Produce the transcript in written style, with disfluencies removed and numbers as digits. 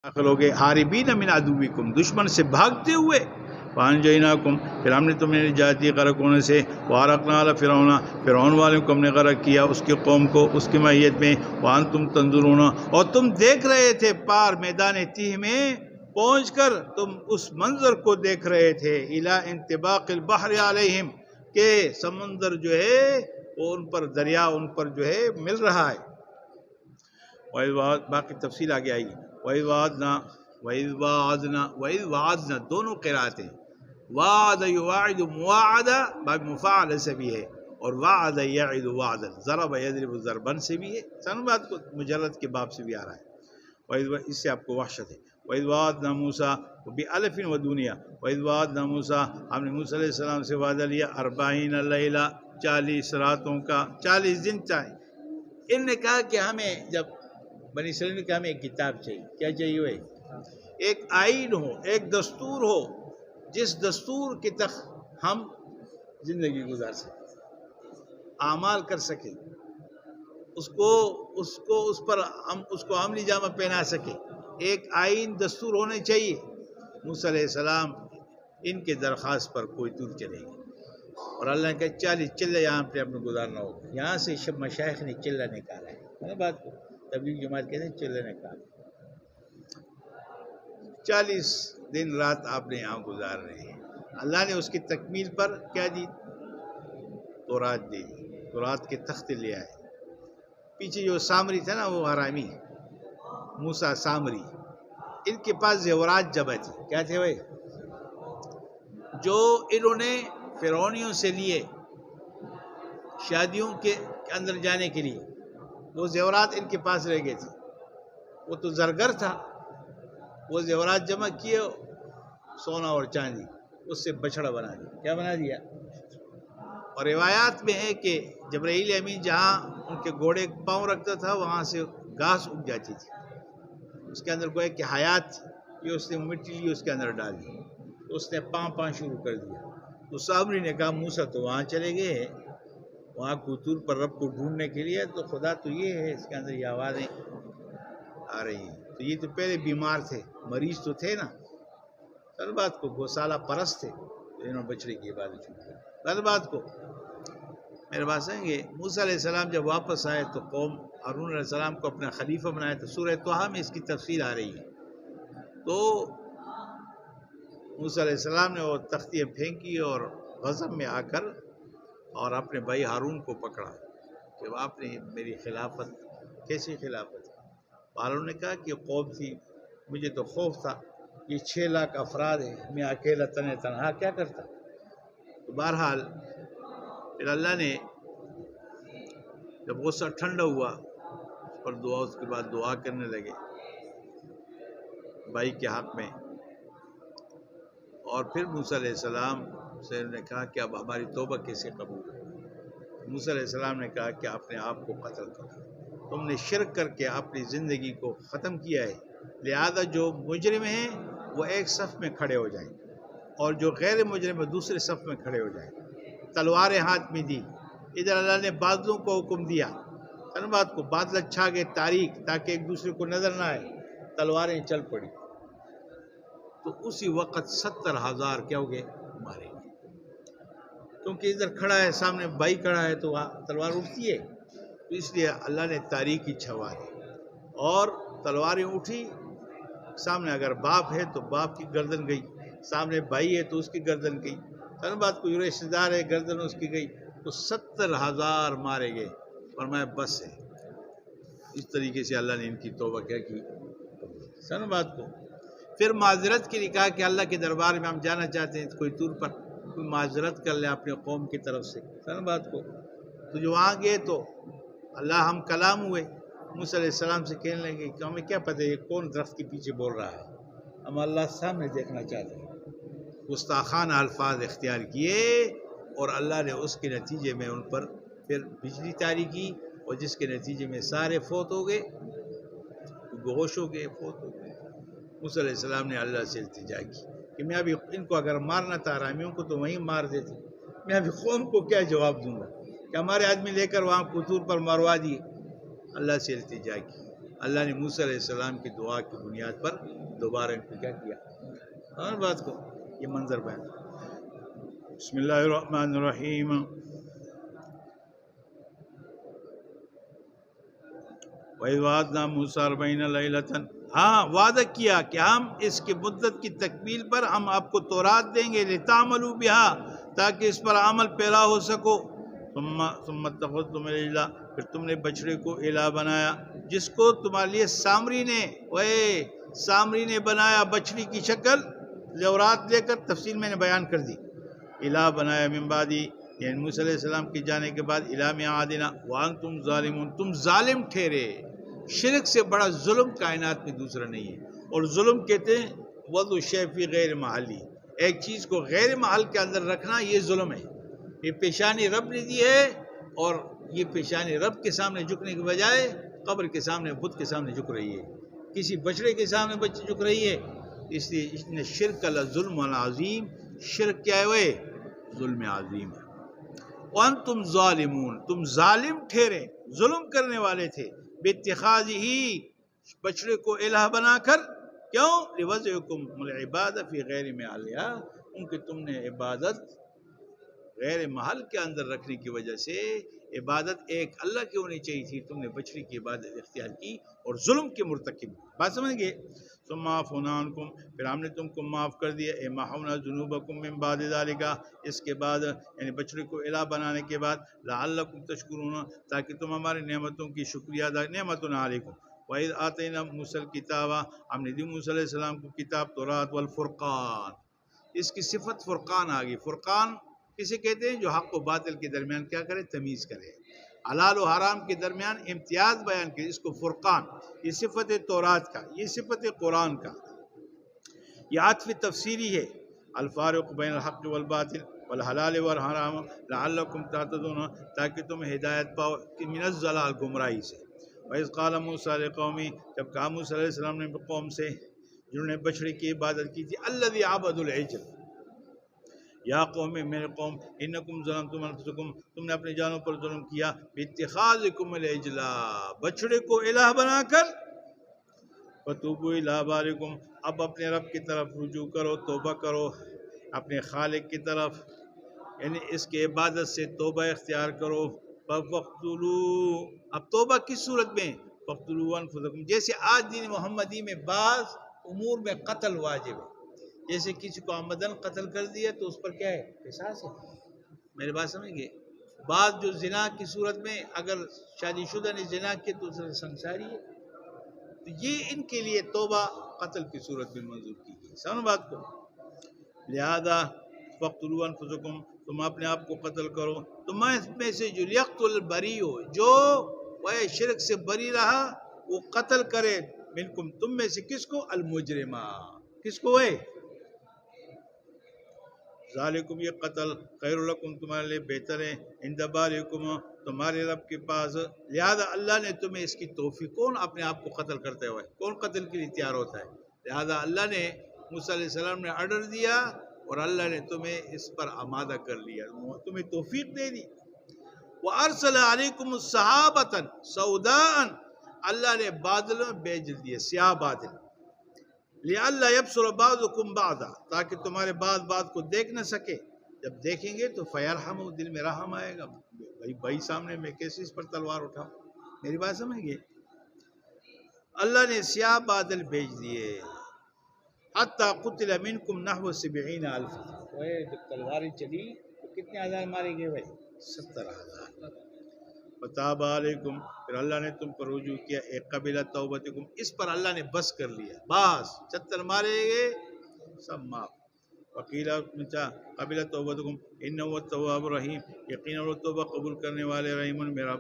داخل ہو گئے حاربین من عدوکم، دشمن سے بھاگتے ہوئے، فانجیناکم، پھر ہم نے تمہیں نجات دی غرق ہونے سے، وغرقنا آل فرعون، فرعون والوں کو ہم نے غرق کیا، اس کی قوم کو اس کی معیت میں، وانتم تنظرون، اور تم دیکھ رہے تھے پار میدان تیہ میں پہنچ کر، تم اس منظر کو دیکھ رہے تھے، الی انطباق البحر علیہم، کہ سمندر جو ہے وہ ان پر، دریا ان پر جو ہے مل رہا ہے۔ باقی تفصیل آگے آئے گی۔ وَإِذْ وَعَدْنَا دونوں قرأت ہیں، وعد یواعد مواعدہ باب مفاعل سے بھی ہے، اور وعد یعد وعدا، ضرب یضرب ضربا سے بھی ہے، سن بات کو مجرد کے باب سے بھی آ رہا ہے، اس سے آپ کو وحشت ہے۔ وَإِذْ وَعَدْنَا مُوسَىٰ بِأَلْفٍ وَدُنْيَا، وَإِذْ وَعَدْنَا مُوسَىٰ، ہم نے موسیٰ علیہ السلام سے وعدہ لیا 40 لیلہ، 40 راتوں کا، 40 دن چاہیے۔ ان نے کہا کہ ہمیں، جب بنی اسرائیل نے کہا ہمیں ایک کتاب چاہیے، کیا چاہیے وہ؟ ایک آئین ہو، ایک دستور ہو، جس دستور کے تحت ہم زندگی گزار سکیں، اعمال کر سکیں، اس پر ہم اس کو عملی جامہ پہنا سکیں، ایک آئین دستور ہونے چاہیے۔ موسیٰ علیہ السلام ان کے درخواست پر کوئی دور چلے گی، اور اللہ نے کہا 40 چلے یہاں پہ اپنے گزارنا ہوگا۔ یہاں سے مشائخ نے چلہ نکالا ہے، بات کو تبلیغ جماعت کہتے ہیں چلہ نکالا، 40 دن رات آپ نے یہاں گزار رہے ہیں۔ اللہ نے اس کی تکمیل پر کیا دی؟ تورات دی، تورات کے تخت لے آئے۔ پیچھے جو سامری تھا نا، وہ حرامی موسیٰ سامری، ان کے پاس زیورات جمع تھے، کیا تھے بھائی؟ جو انہوں نے فرعونیوں سے لیے شادیوں کے اندر جانے کے لیے، وہ زیورات ان کے پاس رہ گئے تھے۔ وہ تو زرگر تھا، وہ زیورات جمع کیے، سونا اور چاندی، اس سے بچڑا بنا دیا۔ کیا بنا دیا؟ اور روایات میں ہے کہ جبرائیل امین جہاں ان کے گھوڑے پاؤں رکھتا تھا، وہاں سے گھاس اگ جاتی تھی، اس کے اندر گویا کہ حیات، یہ اس نے مٹی لی، اس کے اندر ڈال دی، اس نے پاں شروع کر دیا۔ تو سامری نے کہا موسیٰ تو وہاں چلے گئے، وہاں کوتور پر رب کو ڈھونڈنے کے لیے، تو خدا تو یہ ہے، اس کے اندر یہ آوازیں آ رہی ہیں۔ تو یہ تو پہلے بیمار تھے، مریض تو تھے نا، ہر بات کو گوسالہ پرست تھے، تو انہوں نے بچڑے کی عبادت شروع کی۔ ہر بات کو میرے پاس آئیں گے، موسیٰ علیہ السلام جب واپس آئے تو قوم ہارون علیہ السلام کو اپنا خلیفہ بنایا، تو سورہ طٰہٰ میں اس کی تفصیل آ رہی ہے۔ تو موسیٰ علیہ السلام نے وہ تختیاں پھینکی اور غضب میں آ کر اور اپنے بھائی ہارون کو پکڑا کہ آپ نے میری خلافت، کیسی خلافت؟ ہارون نے کہا کہ قوم تھی، مجھے تو خوف تھا، یہ 6 لاکھ افراد ہیں، میں اکیلا تنہا کیا کرتا؟ تو بہرحال پھر اللہ نے جب غصہ ٹھنڈا ہوا اور اس کے بعد دعا کرنے لگے بھائی کے حق میں، اور پھر موسیٰ علیہ السلام سے نے کہا کہ اب ہماری توبہ کیسے قبول ہے؟ موسیٰ علیہ السلام نے کہا کہ اپنے آپ کو قتل کرو، تم نے شرک کر کے اپنی زندگی کو ختم کیا ہے، لہذا جو مجرم ہیں وہ ایک صف میں کھڑے ہو جائیں، اور جو غیر مجرم ہے دوسرے صف میں کھڑے ہو جائیں۔ تلواریں ہاتھ میں دی، ادھر اللہ نے بادلوں کو حکم دیا، بات کو بادل چھا گئے تاریک، تاکہ ایک دوسرے کو نظر نہ آئے، تلواریں چل پڑی، تو اسی وقت 70,000 کیا ہو گئے؟ مارے گئے، کیونکہ ادھر کھڑا ہے، سامنے بھائی کھڑا ہے تو تلوار اٹھتی ہے، تو اس لیے اللہ نے تاریکی چھوا دی، اور تلواریں اٹھی، سامنے اگر باپ ہے تو باپ کی گردن گئی، سامنے بھائی ہے تو اس کی گردن گئی، ہر بات کو رشتہ دار ہے گردن اس کی گئی، تو 70,000 مارے گئے، فرمایا بس ہے۔ اس طریقے سے اللہ نے ان کی توبہ کیا کی، سن بات کو۔ پھر معذرت کے لیے کہا کہ اللہ کے دربار میں ہم جانا چاہتے ہیں، کوئی طور پر کوئی معذرت کر لے اپنے قوم کی طرف سے، سن بات کو۔ تو جو وہاں گئے تو اللہ ہم کلام ہوئے، موسیٰ علیہ السلام سے کہنے لگے کہ ہمیں کیا پتہ یہ کون درخت کے پیچھے بول رہا ہے، ہم اللہ سامنے دیکھنا چاہتے ہیں۔ گستاخانہ الفاظ اختیار کیے، اور اللہ نے اس کے نتیجے میں ان پر پھر بجلی طاری کی، اور جس کے نتیجے میں سارے فوت ہو گئے، بہوش ہو گئے، فوت ہو گئے۔ موسیٰ علیہ السلام نے اللہ سے التجا کی کہ میں ابھی ان کو اگر مارنا تھا حرامیوں کو تو وہیں مار دیتے، میں ابھی قوم کو کیا جواب دوں گا کہ ہمارے آدمی لے کر وہاں قطور پر مروا دیے۔ اللہ سے التجا کی، اللہ نے موسیٰ علیہ السلام کی دعا کی بنیاد پر دوبارہ ان کو کیا کیا اور بات کو یہ منظر بیان. بسم اللہ الرحمن الرحیم. وَإِذْ وَعَدْنَا مُوسَىٰ 40 لَيْلَةً. ہاں وعدہ کیا کہ ہم اس کی مدت کی تکمیل پر ہم آپ کو تورات دیں گے لِتَعْمَلُوا بِهَا تاکہ اس پر عمل پیرا ہو سکو. ثم اتخذتم العجل پھر تم نے بچڑے کو الہ بنایا جس کو تمہارے لیے سامری نے بنایا بچڑی کی شکل زورات لے کر تفصیل میں نے بیان کر دی. الہ بنایا من بعدی یعنی موسیٰ علیہ السلام کے جانے کے بعد الہ میں عادنا وانتم ظالمون تم ظالم ٹھہرے. شرک سے بڑا ظلم کائنات میں دوسرا نہیں ہے. اور ظلم کہتے ہیں وضع الشیء فی غیر محلی ایک چیز کو غیر محل کے اندر رکھنا یہ ظلم ہے. یہ پیشانی رب نے دی ہے اور یہ پیشانی رب کے سامنے جھکنے کے بجائے قبر کے سامنے بت کے سامنے جھک رہی ہے کسی بچڑے کے سامنے بچی جھک رہی ہے. اس لیے اس نے شرک کا ظلم عظیم شرک کیا ہے ظلم عظیم ہے. وانتم ظالمون تم ظالم ٹھہرے ظلم کرنے والے تھے باتخاذہ بچڑے کو الہ بنا کر. کیوں لوضعکم العبادۃ فی غیر محلھا ان کے تم نے عبادت غیر محل کے اندر رکھنے کی وجہ سے عبادت ایک اللہ کی ہونی چاہیے تھی تم نے بچڑی کی عبادت اختیار کی اور ظلم کے مرتکب. بات سمجھ گئے. ثم عفونا عنکم پھر ہم نے تم کو معاف کر دیا محونا ذنوبکم من بعد ذالک اس کے بعد یعنی بچڑے کو الہ بنانے کے بعد لعلکم تشکرون تاکہ تم ہماری نعمتوں کی شکریہ ادا. نعمتنا علیکم. وَإِذْ آتَيْنَا مُوسَى الْكِتَابَ ہم نے دی موسیٰ علیہ السلام کو کتاب تورات والفرقان. اس کی صفت فرقان آ گئی. فرقان کسے کہتے ہیں جو حق و باطل کے درمیان کیا کرے تمیز کرے حلال و حرام کے درمیان امتیاز بیان کرے اس کو فرقان. یہ صفت تورات کا یہ صفت قرآن کا. یہ عطف تفسیری ہے. الفارق بین الحق والباطل والحلال والحرام لعلکم تہتدون تاکہ تم ہدایت پاؤ من الضلال گمراہی سے. وَإِذْ قَالَ مُوسَىٰ لِقَوْمِهِ جب کہا موسیٰ علیہ السلام نے قوم سے جنہوں نے بچڑے کی عبادت کی تھی الذی عبدوا العجل یا قوم میرے قوم انکم ظلمتم انفسکم تم نے اپنے جانوں پر ظلم کیا باتخاذکم العجل بچڑے کو الہ بنا کر. فتوبوا الی بارئکم اب اپنے رب کی طرف رجوع کرو توبہ کرو اپنے خالق کی طرف یعنی اس کے عبادت سے توبہ اختیار کرو. فَقْتُلُوا اب توبہ کس صورت میں فَقْتُلُوا أَنفُسَكُمْ جیسے آج دین محمدی میں بعض امور میں قتل واجب ہے. جیسے کسی کو عمدن قتل کر دیا تو اس پر کیا ہے قصاص ہے. میری بات سمجھ گئے. بعض جو زنا کی صورت میں اگر شادی شدہ نے زنا کی تو اسے سنساری ہے تو یہ ان کے لیے توبہ قتل کی صورت میں منظور کی گئی. سمجھ بات کو. لہذا فَقْتُلُوا أَنفُسَكُمْ تم اپنے آپ کو قتل کرو. تم میں سے جو یقتل بری ہو جو وہ شرک سے بری رہا وہ قتل کرے منکم تم میں سے کس کو المجرمہ کس کو ہے ذالکم یہ قتل خیر لکم تمہارے لیے بہتر ہے عند بارئکم تمہارے رب کے پاس. لہذا اللہ نے تمہیں اس کی توفیق کون اپنے آپ کو قتل کرتے ہوئے کون قتل کے لیے تیار ہوتا ہے. لہذا اللہ نے موسیٰ علیہ السلام نے آرڈر دیا اور اللہ نے تمہیں اس پر آمادہ کر لیا تمہیں توفیق دے دی. وَأَرْسَلَ عَلَيْكُمُ السَّحَابَةَ سَوْدَاءً اللہ نے بادل میں بھیج دیے سیاہ بادل لِأَلَّا يَبْصُرَ بَعْضُكُمْ بَعْضًا تاکہ تمہارے بعض کو دیکھ نہ سکے. جب دیکھیں گے تو فَيَرْحَمُ دل میں رحم آئے گا. بھائی سامنے میں کیسے اس پر تلوار اٹھاؤں. میری بات سمجھ گئے. اللہ نے سیاہ بادل بھیج دیے حَتَّى قُتِلَ مِنْكُمْ نَحْوَ 70,000 جب تلواریں چلی تو کتنے ہزار مارے گئے بھائی 70,000. فتاب علیکم پھر اللہ نے تم پر رجوع کیا ایک قبیلہ توبتکم اس پر اللہ نے بس کر لیا بس 70 مارے گئے سب معاف. وکیلا قبیلہ توبتکم انہ التواب الرحیم یقینا وہ توبہ قبول کرنے والے رحیم میرا